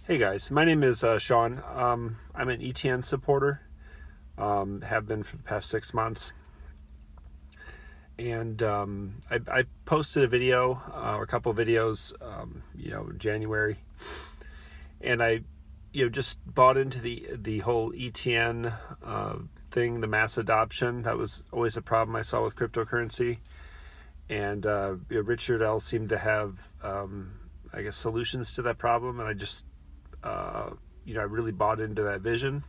Hey guys, my name is Sean. I'm an ETN supporter, have been for the past 6 months. And I posted a video or a couple of videos, in January. And I, just bought into the whole ETN thing, the mass adoption. That was always a problem I saw with cryptocurrency. And Richard Ells seemed to have, solutions to that problem. And I just I really bought into that vision.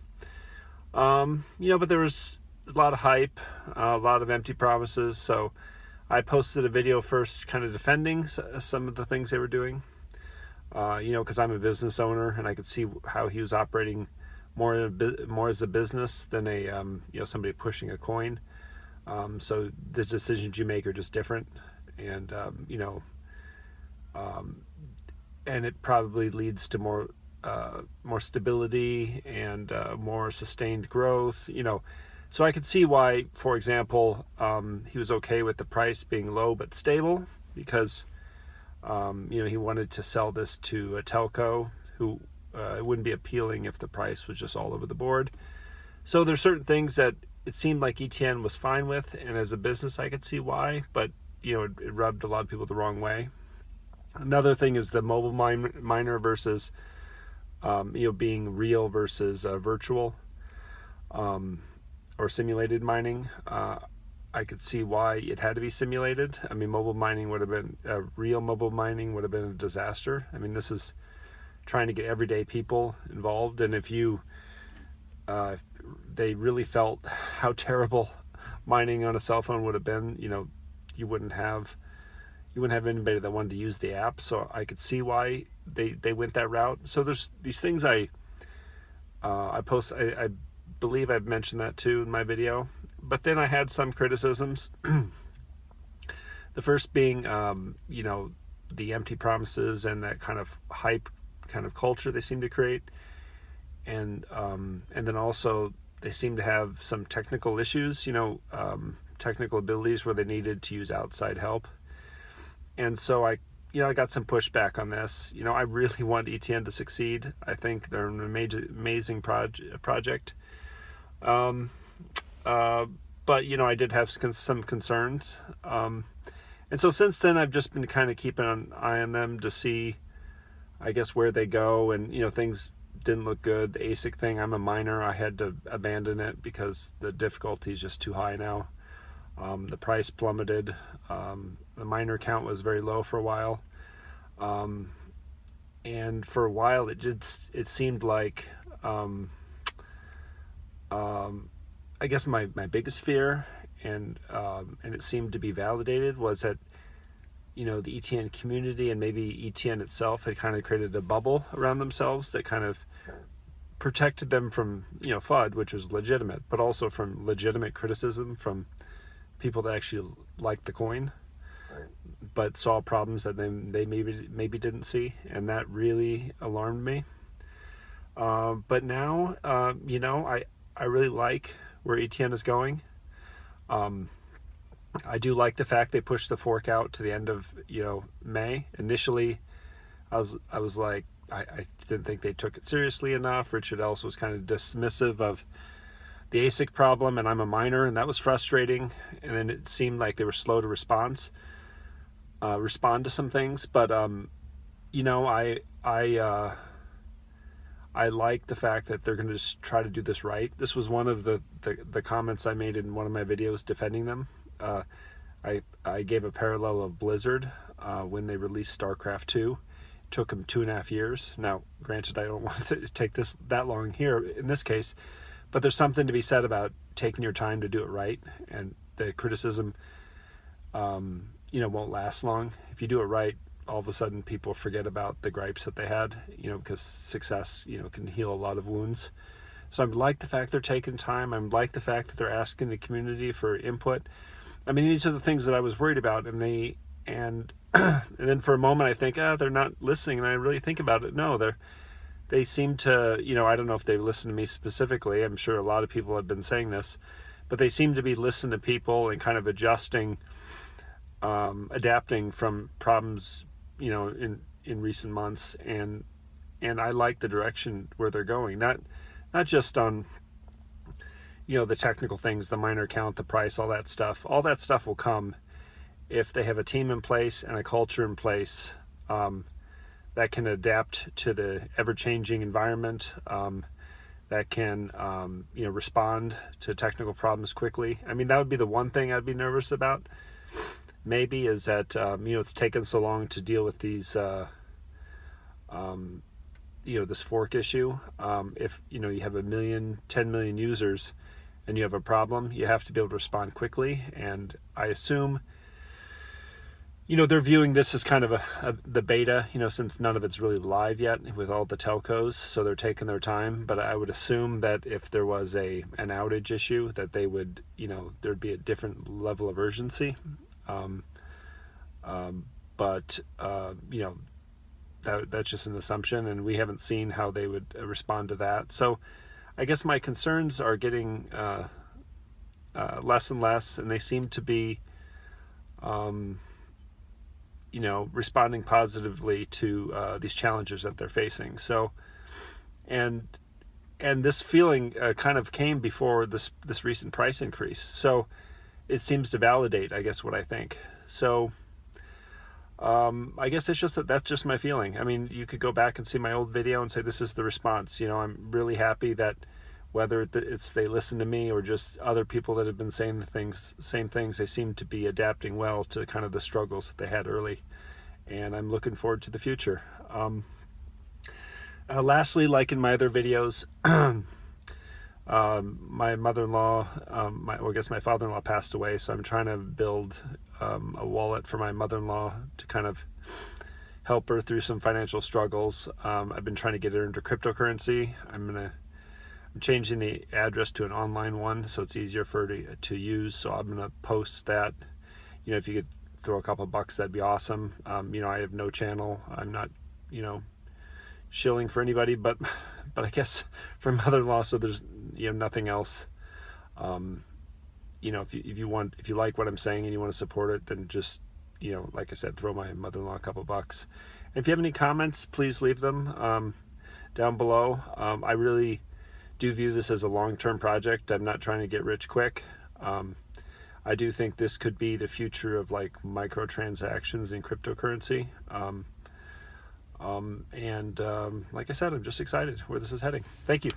But there was a lot of hype, a lot of empty promises. So I posted a video first kind of defending some of the things they were doing, because I'm a business owner and I could see how he was operating more as a business than somebody pushing a coin. So the decisions you make are just different. And, and it probably leads to more stability and more sustained growth, So I could see why, for example, he was okay with the price being low but stable because, he wanted to sell this to a telco who it wouldn't be appealing if the price was just all over the board. So there's certain things that it seemed like ETN was fine with, and as a business I could see why, but it rubbed a lot of people the wrong way. Another thing is the mobile miner versus being real versus virtual or simulated mining. I could see why it had to be simulated. I mean, real mobile mining would have been a disaster. I mean, this is trying to get everyday people involved, and if they really felt how terrible mining on a cell phone would have been, you wouldn't have anybody that wanted to use the app. So I could see why they went that route. So there's these things I post. I believe I've mentioned that too in my video. But then I had some criticisms. The first being, the empty promises and that kind of hype kind of culture they seem to create. And then also they seem to have some technical issues, technical abilities where they needed to use outside help. And so I got some pushback on this. I really want ETN to succeed. I think they're an amazing project. But I did have some concerns. And so since then, I've just been kind of keeping an eye on them to see, I guess, where they go. And, things didn't look good. The ASIC thing, I'm a miner. I had to abandon it because the difficulty is just too high now. The price plummeted. The miner count was very low for a while. And for a while, it seemed like, I guess my biggest fear, and it seemed to be validated, was that, the ETN community and maybe ETN itself had kind of created a bubble around themselves that kind of protected them from, FUD, which was legitimate, but also from legitimate criticism from people that actually liked the coin, but saw problems that they maybe didn't see, and that really alarmed me. But now, I really like where ETN is going. I do like the fact they pushed the fork out to the end of May. Initially, I was like, I didn't think they took it seriously enough. Richard Ells was kind of dismissive of the ASIC problem, and I'm a miner, and that was frustrating. And then it seemed like they were slow to respond to some things. But I like the fact that they're going to just try to do this right. This was one of the comments I made in one of my videos defending them. I gave a parallel of Blizzard when they released StarCraft 2. It took them 2.5 years. Now, granted, I don't want to take that long here in this case, but there's something to be said about taking your time to do it right, and the criticism, won't last long. If you do it right, all of a sudden people forget about the gripes that they had, because success, can heal a lot of wounds. So I like the fact they're taking time. I like the fact that they're asking the community for input. I mean, these are the things that I was worried about, and and then for a moment I think, they're not listening, and I really think about it. No, they seem to, I don't know if they listen to me specifically. I'm sure a lot of people have been saying this, but they seem to be listening to people and kind of adjusting, adapting from problems, in recent months, and and I like the direction where they're going. Not just on, you know, the technical things, the miner count, the price, all that stuff. All that stuff will come if they have a team in place and a culture in place that can adapt to the ever-changing environment, that can you know, respond to technical problems quickly. I mean, that would be the one thing I'd be nervous about, maybe, is that you know, it's taken so long to deal with these you know, this fork issue. If, you know, you have 10 million users and you have a problem, you have to be able to respond quickly. And I assume, you know, they're viewing this as kind of the beta, you know, since none of it's really live yet with all the telcos, so they're taking their time. But I would assume that if there was an outage issue, that they would, you know, there'd be a different level of urgency. But you know, that's just an assumption, and we haven't seen how they would respond to that. So I guess my concerns are getting less and less, and they seem to be you know, responding positively to these challenges that they're facing. So, and this feeling kind of came before this recent price increase. So it seems to validate, I guess, what I think. So I guess it's just that's just my feeling. I mean, you could go back and see my old video and say, this is the response. You know, I'm really happy that whether it's they listen to me or just other people that have been saying the same things, they seem to be adapting well to kind of the struggles that they had early. And I'm looking forward to the future. Lastly, like in my other videos, my mother-in-law, I guess my father-in-law passed away, so I'm trying to build a wallet for my mother-in-law to kind of help her through some financial struggles. I've been trying to get her into cryptocurrency. I'm changing the address to an online one so it's easier for her to use. So I'm gonna post that. You know, if you could throw a couple bucks, that'd be awesome. You know, I have no channel. I'm not, you know, shilling for anybody, but I guess for mother-in-law, so there's, you know, nothing else. You know, if you like what I'm saying and you want to support it, then just, you know, like I said, throw my mother-in-law a couple bucks. And if you have any comments, please leave them down below. I really do view this as a long-term project. I'm not trying to get rich quick. I do think this could be the future of like microtransactions in cryptocurrency. Like I said, I'm just excited where this is heading. Thank you.